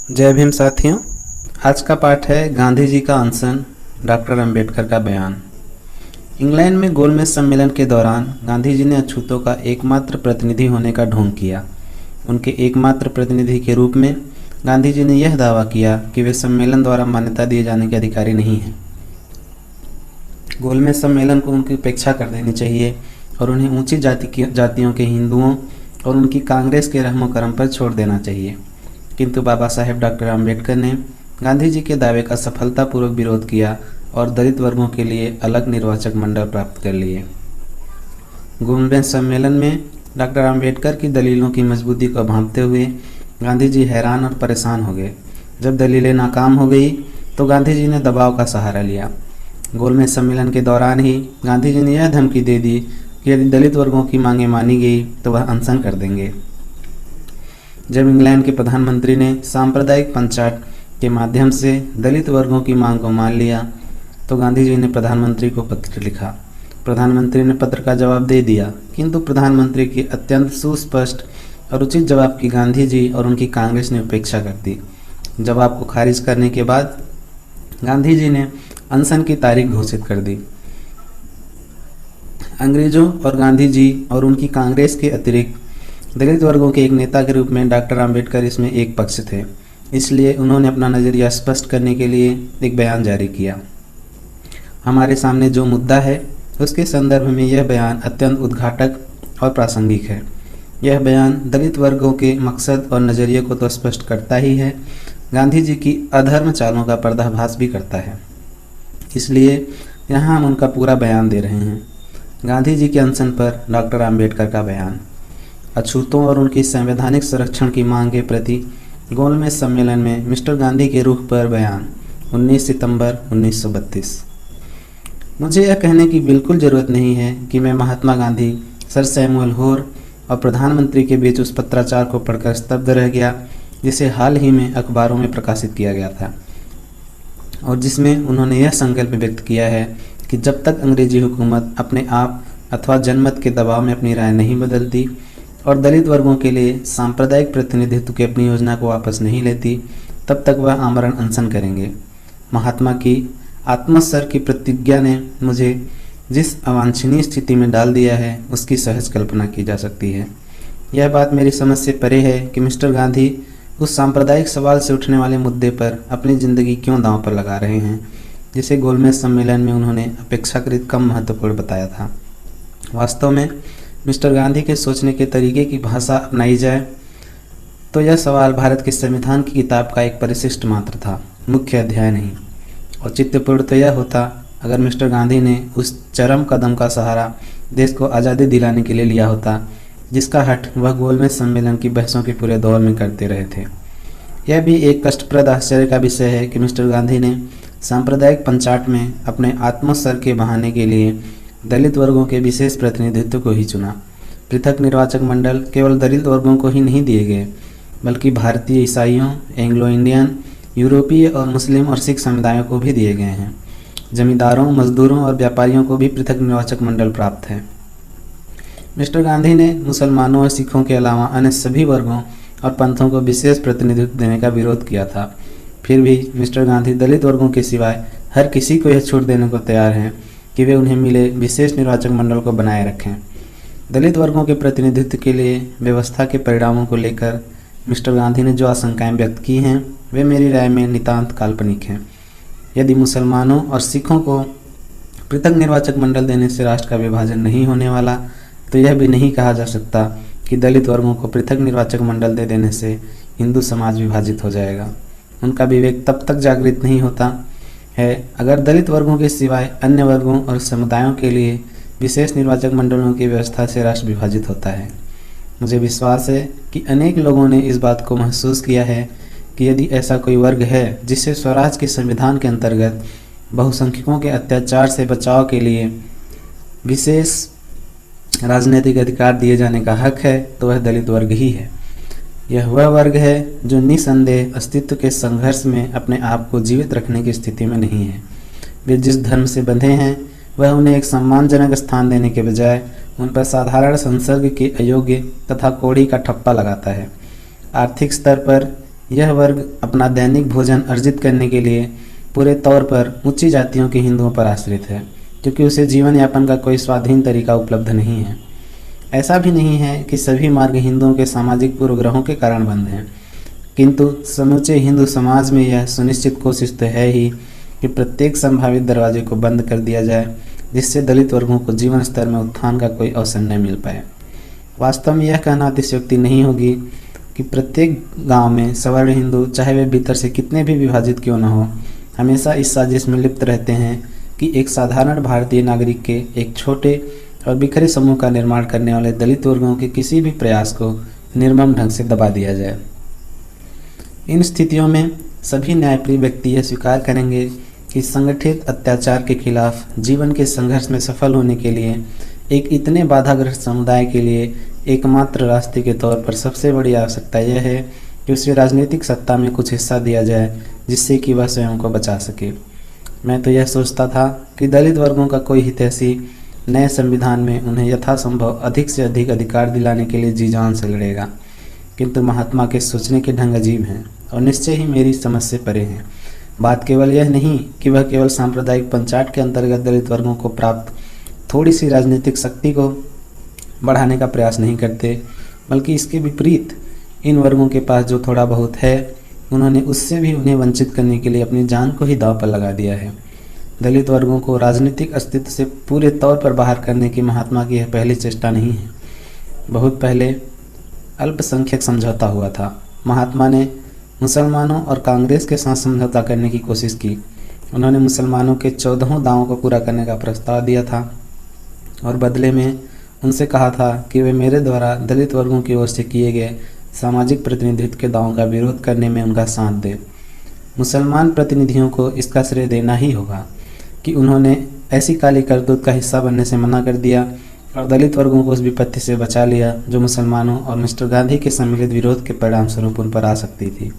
जय भीम साथियों। आज का पाठ है गांधी जी का अनशन, डॉक्टर अंबेडकर का बयान। इंग्लैंड में गोलमेज सम्मेलन के दौरान गांधी जी ने अछूतों का एकमात्र प्रतिनिधि होने का ढोंग किया। उनके एकमात्र प्रतिनिधि के रूप में गांधी जी ने यह दावा किया कि वे सम्मेलन द्वारा मान्यता दिए जाने के अधिकारी नहीं हैं। गोलमेज सम्मेलन को उनकी उपेक्षा कर देनी चाहिए और उन्हें ऊंची जातियों के हिंदुओं और उनकी कांग्रेस के रहमो करम पर छोड़ देना चाहिए। किंतु बाबा साहेब डॉक्टर अंबेडकर ने गांधी जी के दावे का सफलतापूर्वक विरोध किया और दलित वर्गों के लिए अलग निर्वाचक मंडल प्राप्त कर लिए। गोलमेज सम्मेलन में डॉक्टर अंबेडकर की दलीलों की मजबूती को भांपते हुए गांधी जी हैरान और परेशान हो गए। जब दलीलें नाकाम हो गई तो गांधी जी ने दबाव का सहारा लिया। गोलमेज सम्मेलन के दौरान ही गांधी जी ने यह धमकी दे दी कि यदि दलित वर्गों की मांगें मानी गई तो वह अनशन कर देंगे। जब इंग्लैंड के प्रधानमंत्री ने सांप्रदायिक पंचायत के माध्यम से दलित वर्गों की मांग को मान लिया तो गांधी जी ने प्रधानमंत्री को पत्र लिखा। प्रधानमंत्री ने पत्र का जवाब दे दिया, किंतु प्रधानमंत्री की अत्यंत सुस्पष्ट और उचित जवाब की गांधी जी और उनकी कांग्रेस ने उपेक्षा कर दी। जवाब को खारिज करने के बाद गांधी जी ने अनशन की तारीख घोषित कर दी। अंग्रेजों और गांधी जी और उनकी कांग्रेस के अतिरिक्त दलित वर्गों के एक नेता के रूप में डॉक्टर अंबेडकर इसमें एक पक्ष थे, इसलिए उन्होंने अपना नज़रिया स्पष्ट करने के लिए एक बयान जारी किया। हमारे सामने जो मुद्दा है उसके संदर्भ में यह बयान अत्यंत उद्घाटक और प्रासंगिक है। यह बयान दलित वर्गों के मकसद और नज़रिए को तो स्पष्ट करता ही है, गांधी जी की अधर्म चालों का पर्दाफाश भी करता है। इसलिए यहाँ हम उनका पूरा बयान दे रहे हैं। गांधी जी के अनशन पर डॉक्टर अंबेडकर का बयान। अछूतों और उनकी संवैधानिक संरक्षण की मांग के प्रति गोलमेज सम्मेलन में मिस्टर गांधी के रुख पर बयान 19 सितंबर 1932। मुझे यह कहने की बिल्कुल ज़रूरत नहीं है कि मैं महात्मा गांधी, सर सैमुअल होर और प्रधानमंत्री के बीच उस पत्राचार को पढ़कर स्तब्ध रह गया जिसे हाल ही में अखबारों में प्रकाशित किया गया था और जिसमें उन्होंने यह संकल्प व्यक्त किया है कि जब तक अंग्रेजी हुकूमत अपने आप अथवा जनमत के दबाव में अपनी राय नहीं बदलती और दलित वर्गों के लिए सांप्रदायिक प्रतिनिधित्व की अपनी योजना को वापस नहीं लेती, तब तक वह आमरण अनशन करेंगे। महात्मा की आत्मस्वर की प्रतिज्ञा ने मुझे जिस अवांछनीय स्थिति में डाल दिया है उसकी सहज कल्पना की जा सकती है। यह बात मेरी समझ से परे है कि मिस्टर गांधी उस सांप्रदायिक सवाल से उठने वाले मुद्दे पर अपनी ज़िंदगी क्यों दांव पर लगा रहे हैं जिसे गोलमेज सम्मेलन में उन्होंने अपेक्षाकृत कम महत्वपूर्ण बताया था। वास्तव में मिस्टर गांधी के सोचने के तरीके की भाषा अपनाई जाए तो यह सवाल भारत के संविधान की किताब का एक परिशिष्ट मात्र था, मुख्य अध्याय नहीं। और चित्तपूर्ण तो यह होता अगर मिस्टर गांधी ने उस चरम कदम का सहारा देश को आज़ादी दिलाने के लिए लिया होता जिसका हट वह गोलमेज सम्मेलन की बहसों के पूरे दौर में करते रहे थे। यह भी एक कष्टप्रद आश्चर्य का विषय है कि मिस्टर गांधी ने सांप्रदायिक पंचायत में अपने आत्मस्वर के बहाने के लिए दलित वर्गों के विशेष प्रतिनिधित्व को ही चुना। पृथक निर्वाचक मंडल केवल दलित वर्गों को ही नहीं दिए गए बल्कि भारतीय ईसाइयों, एंग्लो इंडियन, यूरोपीय और मुस्लिम और सिख समुदायों को भी दिए गए हैं। जमींदारों, मजदूरों और व्यापारियों को भी पृथक निर्वाचक मंडल प्राप्त है। मिस्टर गांधी ने मुसलमानों और सिखों के अलावा अन्य सभी वर्गों और पंथों को विशेष प्रतिनिधित्व देने का विरोध किया था। फिर भी मिस्टर गांधी दलित वर्गों के सिवाय हर किसी को यह छूट देने को तैयार हैं कि वे उन्हें मिले विशेष निर्वाचक मंडल को बनाए रखें। दलित वर्गों के प्रतिनिधित्व के लिए व्यवस्था के परिणामों को लेकर मिस्टर गांधी ने जो आशंकाएं व्यक्त की हैं वे मेरी राय में नितांत काल्पनिक हैं। यदि मुसलमानों और सिखों को पृथक निर्वाचक मंडल देने से राष्ट्र का विभाजन नहीं होने वाला तो यह भी नहीं कहा जा सकता कि दलित वर्गों को पृथक निर्वाचक मंडल दे देने से हिंदू समाज विभाजित हो जाएगा। उनका विवेक तब तक जागृत नहीं होता है अगर दलित वर्गों के सिवाय अन्य वर्गों और समुदायों के लिए विशेष निर्वाचक मंडलों की व्यवस्था से राष्ट्र विभाजित होता है। मुझे विश्वास है कि अनेक लोगों ने इस बात को महसूस किया है कि यदि ऐसा कोई वर्ग है जिसे स्वराज के संविधान के अंतर्गत बहुसंख्यकों के अत्याचार से बचाव के लिए विशेष राजनीतिक अधिकार दिए जाने का हक है तो वह दलित वर्ग ही है। यह वह वर्ग है जो निसंदेह अस्तित्व के संघर्ष में अपने आप को जीवित रखने की स्थिति में नहीं है। वे जिस धर्म से बंधे हैं वह उन्हें एक सम्मानजनक स्थान देने के बजाय उन पर साधारण संसर्ग के अयोग्य तथा कोड़ी का ठप्पा लगाता है। आर्थिक स्तर पर यह वर्ग अपना दैनिक भोजन अर्जित करने के लिए पूरे तौर पर उच्च जातियों के हिंदुओं पर आश्रित है, क्योंकि उसे जीवन यापन का कोई स्वाधीन तरीका उपलब्ध नहीं है। ऐसा भी नहीं है कि सभी मार्ग हिंदुओं के सामाजिक पूर्वग्रहों के कारण बंद हैं, किंतु समूचे हिंदू समाज में यह सुनिश्चित कोशिश तो है ही कि प्रत्येक संभावित दरवाजे को बंद कर दिया जाए, जिससे दलित वर्गों को जीवन स्तर में उत्थान का कोई अवसर न मिल पाए। वास्तव में यह कहना अतिशयोक्ति नहीं होगी कि प्रत्येक गांव में सवर्ण हिंदू, चाहे वे भीतर से कितने भी विभाजित क्यों न हो, हमेशा इस साजिश में लिप्त रहते हैं कि एक साधारण भारतीय नागरिक के एक छोटे और बिखरे समूह का निर्माण करने वाले दलित वर्गों के किसी भी प्रयास को निर्मम ढंग से दबा दिया जाए। इन स्थितियों में सभी न्यायप्रिय व्यक्ति यह स्वीकार करेंगे कि संगठित अत्याचार के खिलाफ जीवन के संघर्ष में सफल होने के लिए एक इतने बाधाग्रस्त समुदाय के लिए एकमात्र रास्ते के तौर पर सबसे बड़ी आवश्यकता यह है कि उसे राजनीतिक सत्ता में कुछ हिस्सा दिया जाए, जिससे कि वह स्वयं को बचा सके। मैं तो यह सोचता था कि दलित वर्गों का कोई हितैषी नए संविधान में उन्हें यथासंभव अधिक से अधिक अधिकार दिलाने के लिए जी जान से लड़ेगा, किंतु महात्मा के सोचने के ढंग अजीब हैं और निश्चय ही मेरी समझ से परे हैं। बात केवल यह नहीं कि वह केवल सांप्रदायिक पंचायत के अंतर्गत दलित वर्गों को प्राप्त थोड़ी सी राजनीतिक शक्ति को बढ़ाने का प्रयास नहीं करते, बल्कि इसके विपरीत इन वर्गों के पास जो थोड़ा बहुत है, उन्होंने उससे भी उन्हें वंचित करने के लिए अपनी जान को ही दांव पर लगा दिया है। दलित वर्गों को राजनीतिक अस्तित्व से पूरे तौर पर बाहर करने की महात्मा की यह पहली चेष्टा नहीं है। बहुत पहले अल्पसंख्यक समझौता हुआ था। महात्मा ने मुसलमानों और कांग्रेस के साथ समझौता करने की कोशिश की। उन्होंने मुसलमानों के 14 दावों को पूरा करने का प्रस्ताव दिया था और बदले में उनसे कहा था कि वे मेरे द्वारा दलित वर्गों की ओर से किए गए सामाजिक प्रतिनिधित्व के दावों का विरोध करने में उनका साथ दे। मुसलमान प्रतिनिधियों को इसका श्रेय देना ही होगा कि उन्होंने ऐसी काली करतूत का हिस्सा बनने से मना कर दिया और दलित वर्गों को उस विपत्ति से बचा लिया जो मुसलमानों और मिस्टर गांधी के सम्मिलित विरोध के परिणाम स्वरूप उन पर आ सकती थी।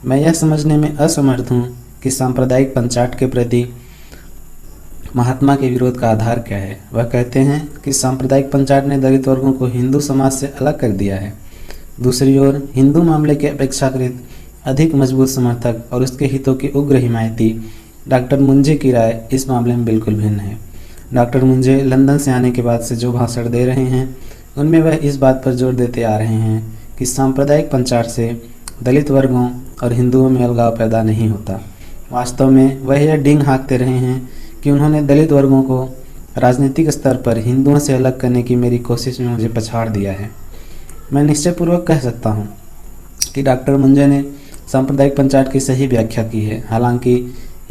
मैं यह समझने में असमर्थ हूँ कि सांप्रदायिक पंचायत के प्रति महात्मा के विरोध का आधार क्या है। वह कहते हैं कि सांप्रदायिक पंचायत ने दलित वर्गों को हिंदू समाज से अलग कर दिया है। दूसरी ओर हिंदू मामले के अपेक्षाकृत अधिक मजबूत समर्थक और उसके हितों के उग्र हिमायती डॉक्टर मुंजे की राय इस मामले में बिल्कुल भिन्न है। डॉक्टर मुंजे लंदन से आने के बाद से जो भाषण दे रहे हैं, उनमें वह इस बात पर जोर देते आ रहे हैं कि सांप्रदायिक पंचायत से दलित वर्गों और हिंदुओं में अलगाव पैदा नहीं होता। वास्तव में वह यह डींग हाँकते रहे हैं कि उन्होंने दलित वर्गों को राजनीतिक स्तर पर हिंदुओं से अलग करने की मेरी कोशिश में मुझे पछाड़ दिया है। मैं निश्चयपूर्वक कह सकता हूँ कि डॉक्टर मुंजे ने सांप्रदायिक पंचायत की सही व्याख्या की है। हालांकि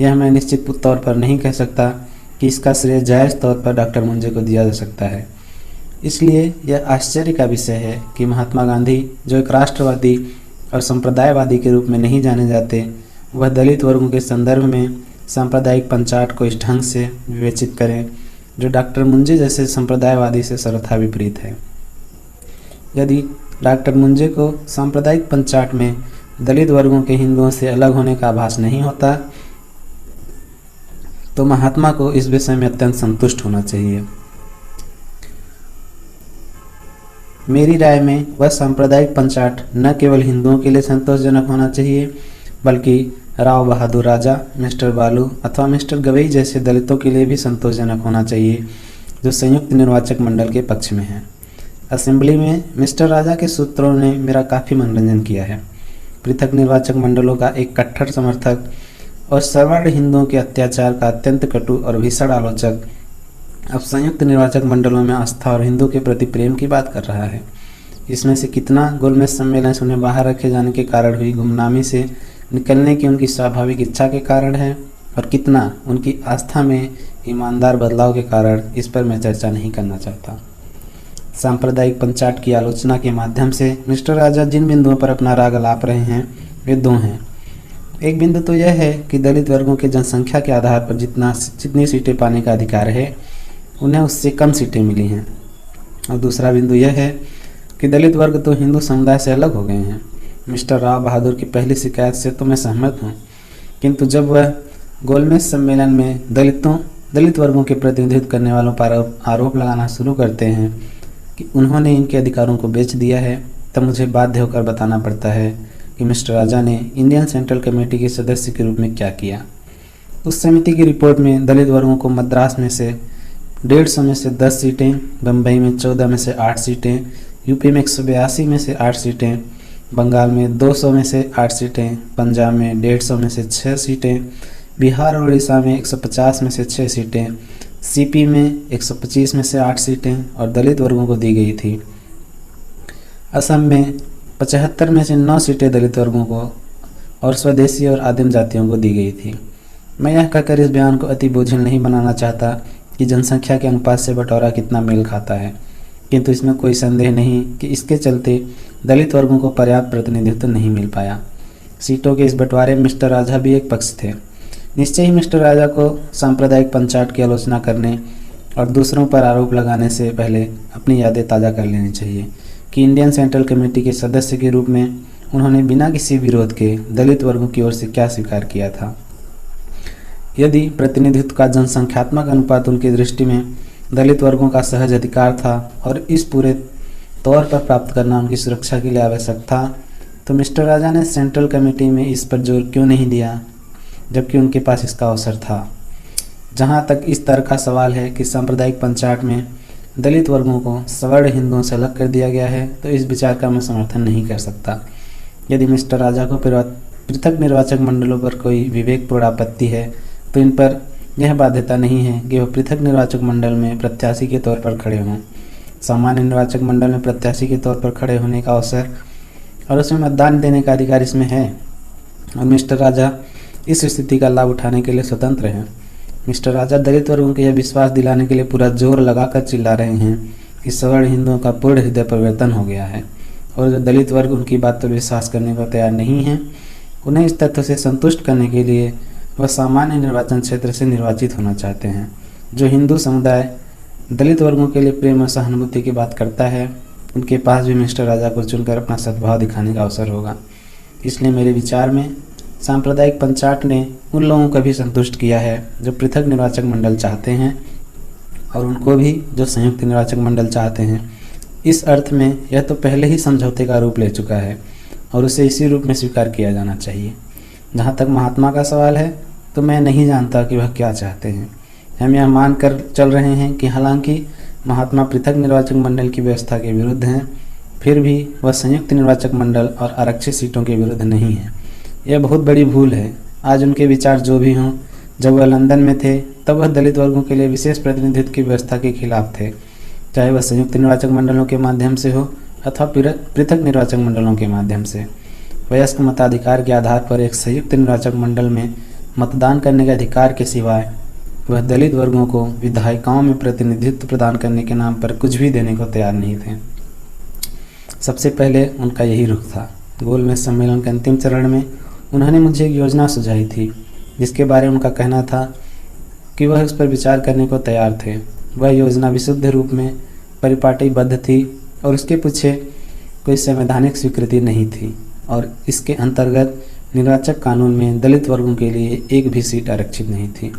यह मैं निश्चित तौर पर नहीं कह सकता कि इसका श्रेय जायज़ तौर पर डॉक्टर मुंजे को दिया जा सकता है। इसलिए यह आश्चर्य का विषय है कि महात्मा गांधी, जो एक राष्ट्रवादी और संप्रदायवादी के रूप में नहीं जाने जाते, वह दलित वर्गों के संदर्भ में सांप्रदायिक पंचायत को इस ढंग से विवेचित करें जो डॉक्टर मुंजे जैसे संप्रदायवादी से सर्वथा विपरीत है। यदि डॉक्टर मुंजे को सांप्रदायिक पंचायत में दलित वर्गों के हिंदुओं से अलग होने का आभास नहीं होता, तो महात्मा को इस विषय में अत्यंत संतुष्ट होना चाहिए। मेरी राय में वह सांप्रदायिक पंचायत न केवल हिंदुओं के लिए संतोषजनक होना चाहिए, बल्कि राव बहादुर राजा, मिस्टर बालू अथवा मिस्टर गवई जैसे दलितों के लिए भी संतोषजनक होना चाहिए, जो संयुक्त निर्वाचक मंडल के पक्ष में हैं। असेंबली में मिस्टर राजा के सूत्रों ने मेरा काफ़ी मनोरंजन किया है। पृथक निर्वाचक मंडलों का एक कट्टर समर्थक और सवर्ण हिंदुओं के अत्याचार का अत्यंत कटु और भीषण आलोचक अब संयुक्त निर्वाचक मंडलों में आस्था और हिंदू के प्रति प्रेम की बात कर रहा है। इसमें से कितना गोलमेज सम्मेलन से उन्हें बाहर रखे जाने के कारण हुई गुमनामी से निकलने की उनकी स्वाभाविक इच्छा के कारण है और कितना उनकी आस्था में ईमानदार बदलाव के कारण, इस पर मैं चर्चा नहीं करना चाहता। सांप्रदायिक पंचायत की आलोचना के माध्यम से मिस्टर राजा जिन बिंदुओं पर अपना राग अलाप रहे हैं वे दो हैं। एक बिंदु तो यह है कि दलित वर्गों के जनसंख्या के आधार पर जितनी सीटें पाने का अधिकार है, उन्हें उससे कम सीटें मिली हैं। और दूसरा बिंदु यह है कि दलित वर्ग तो हिंदू समुदाय से अलग हो गए हैं। मिस्टर राव बहादुर की पहली शिकायत से तो मैं सहमत हूँ, किंतु जब वह गोलमेज सम्मेलन में दलित वर्गों के प्रतिनिधित्व करने वालों पर आरोप लगाना शुरू करते हैं कि उन्होंने इनके अधिकारों को बेच दिया है, तब मुझे बाध्य होकर बताना पड़ता है कि मिस्टर राजा ने इंडियन सेंट्रल कमेटी के सदस्य के रूप में क्या किया। उस समिति की रिपोर्ट में दलित वर्गों को मद्रास में से 150 में से 10 सीटें, बम्बई में 14 में से 8 सीटें, यूपी में 182 में से 8 सीटें, बंगाल में 200 में से 8 सीटें, पंजाब में 150 में से 6 सीटें, बिहार और उड़ीसा में 150 में से 6 सीटें, सीपी में 125 में से 8 सीटें और दलित वर्गों को दी गई थी। असम में 75 में से 9 सीटें दलित वर्गों को और स्वदेशी और आदिम जातियों को दी गई थी। मैं यह कहकर इस बयान को अति बोझिल नहीं बनाना चाहता कि जनसंख्या के अनुपात से बंटवारा कितना मेल खाता है, किंतु इसमें कोई संदेह नहीं कि इसके चलते दलित वर्गों को पर्याप्त प्रतिनिधित्व नहीं मिल पाया। सीटों के इस बंटवारे में मिस्टर राजा भी एक पक्ष थे। निश्चय ही मिस्टर राजा को सांप्रदायिक पंचाट की आलोचना करने और दूसरों पर आरोप लगाने से पहले अपनी यादें ताज़ा कर लेनी चाहिए कि इंडियन सेंट्रल कमेटी के सदस्य के रूप में उन्होंने बिना किसी विरोध के दलित वर्गों की ओर से क्या स्वीकार किया था। यदि प्रतिनिधित्व का जनसंख्यात्मक अनुपात उनकी दृष्टि में दलित वर्गों का सहज अधिकार था और इस पूरे तौर पर प्राप्त करना उनकी सुरक्षा के लिए आवश्यक था, तो मिस्टर राजा ने सेंट्रल कमेटी में इस पर जोर क्यों नहीं दिया, जबकि उनके पास इसका अवसर था। जहाँ तक इस तरह का सवाल है कि सांप्रदायिक पंचाट में दलित वर्गों को सवर्ण हिंदुओं से अलग कर दिया गया है, तो इस विचार का मैं समर्थन नहीं कर सकता। यदि मिस्टर राजा को पृथक निर्वाचक मंडलों पर कोई विवेकपूर्ण आपत्ति है, तो इन पर यह बाध्यता नहीं है कि वह पृथक निर्वाचक मंडल में प्रत्याशी के तौर पर खड़े हों। सामान्य निर्वाचक मंडल में प्रत्याशी के तौर पर खड़े होने का अवसर और उसमें मतदान देने का अधिकार इसमें है और मिस्टर राजा इस स्थिति का लाभ उठाने के लिए स्वतंत्र हैं। मिस्टर राजा दलित वर्गों को यह विश्वास दिलाने के लिए पूरा जोर लगाकर चिल्ला रहे हैं कि सवर्ण हिंदुओं का पूर्ण हृदय परिवर्तन हो गया है और जो दलित वर्ग उनकी बात पर विश्वास करने को तैयार नहीं है, उन्हें इस तथ्य से संतुष्ट करने के लिए वह सामान्य निर्वाचन क्षेत्र से निर्वाचित होना चाहते हैं। जो हिंदू समुदाय दलित वर्गों के लिए प्रेम और सहानुभूति की बात करता है, उनके पास भी मिस्टर राजा को चुनकर अपना सद्भाव दिखाने का अवसर होगा। इसलिए मेरे विचार में सांप्रदायिक पंचाट ने उन लोगों को भी संतुष्ट किया है जो पृथक निर्वाचक मंडल चाहते हैं और उनको भी जो संयुक्त निर्वाचक मंडल चाहते हैं। इस अर्थ में यह तो पहले ही समझौते का रूप ले चुका है और उसे इसी रूप में स्वीकार किया जाना चाहिए। जहाँ तक महात्मा का सवाल है, तो मैं नहीं जानता कि वह क्या चाहते हैं। हम यह मान कर चल रहे हैं कि हालांकि महात्मा पृथक निर्वाचक मंडल की व्यवस्था के विरुद्ध हैं, फिर भी वह संयुक्त निर्वाचक मंडल और आरक्षित सीटों के विरुद्ध नहीं है। यह बहुत बड़ी भूल है। आज उनके विचार जो भी हों, जब वह लंदन में थे तब वह दलित वर्गों के लिए विशेष प्रतिनिधित्व की व्यवस्था के खिलाफ थे, चाहे वह संयुक्त निर्वाचक मंडलों के माध्यम से हो अथवा पृथक निर्वाचक मंडलों के माध्यम से। वयस्क मताधिकार के आधार पर एक संयुक्त निर्वाचक मंडल में मतदान करने के अधिकार के सिवाय वह दलित वर्गों को विधायिकाओं में प्रतिनिधित्व प्रदान करने के नाम पर कुछ भी देने को तैयार नहीं थे। सबसे पहले उनका यही रुख था। गोलमेज सम्मेलन के अंतिम चरण में उन्होंने मुझे एक योजना सुझाई थी, जिसके बारे में उनका कहना था कि वह उस पर विचार करने को तैयार थे। वह योजना विशुद्ध रूप में परिपाटीबद्ध थी और उसके पीछे कोई संवैधानिक स्वीकृति नहीं थी और इसके अंतर्गत निर्वाचक कानून में दलित वर्गों के लिए एक भी सीट आरक्षित नहीं थी।